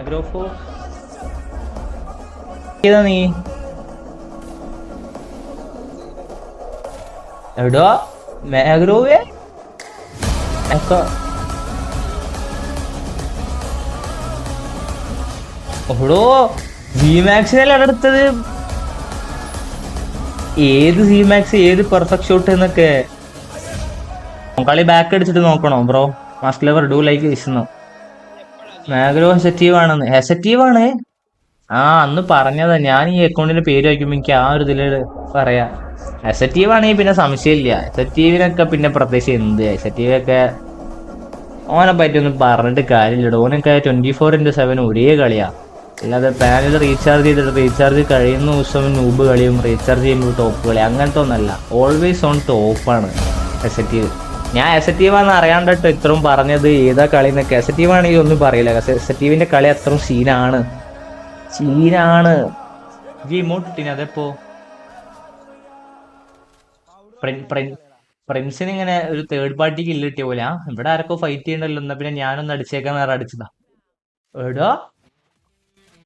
മാഗ്രോഫോ ഏതാ നീ? എവിടോ മാഗ്രോവേ? ഓടോ ജി മാക്സിനല്ല അടുത്തത്. ഏത് ജി മാക്സ്, ഏത് പെർഫെക്റ്റ് ഷോട്ട് എന്നൊക്കെ കളി ബാക്ക് അടിച്ചിട്ട് നോക്കണോ bro? Must lever do like Vishnu. മാഗ്രോ ഹെസറ്റീവ് ആണെന്ന്. ഹെസറ്റീവ് ആണ്. ആ അന്ന് പറഞ്ഞതാ. ഞാൻ ഈ അക്കൗണ്ടിന്റെ പേര് വയ്ക്കുമ്പോ എനിക്ക് ആ ഒരു ഇതില് പറയാ. ഹെസറ്റീവ് ആണെങ്കിൽ പിന്നെ സംശയമില്ല. ഹെസറ്റീവിനൊക്കെ പിന്നെ പ്രത്യേകിച്ച് എന്ത്, ഹെസറ്റീവ് ഒക്കെ ഓനെ പറ്റിയൊന്നും പറഞ്ഞിട്ട് കാര്യമില്ലടോ. ഓനൊക്കെ 24/7 ഒരേ കളിയാ. അല്ലാതെ പാനൽ റീചാർജ് ചെയ്തിട്ട് റീചാർജ് കഴിയുന്ന ദിവസം നൂബ് കളിയും റീചാർജ് ചെയ്യുമ്പോൾ ടോപ്പ് കളി അങ്ങനത്തെ ഒന്നല്ല. ഓൾവേസ് ഓൺ ടോപ്പാണ് എസറ്റീവ്. ഞാൻ എസറ്റീവാന്ന് അറിയാണ്ടിട്ട് ഇത്രയും പറഞ്ഞത് ഏതാ കളി എന്നൊക്കെ. എസറ്റീവ് ആണെങ്കിൽ ഒന്നും പറയില്ല. എസറ്റീവിന്റെ കളി അത്രയും സീനാണ്. ഈ ഇമോട്ട് ഇട്ടിന് അതെപ്പോ പ്രിൻസിന് ഇങ്ങനെ ഒരു തേർഡ് പാർട്ടിക്ക് ഇല്ല കിട്ടിയ പോലെ. ഇവിടെ ആരൊക്കെ ഫൈറ്റ് ചെയ്യണ്ടല്ലോ, എന്നാ പിന്നെ ഞാനൊന്ന് അടിച്ചേക്കാൻ നേരം അടിച്ചതാ. എടാ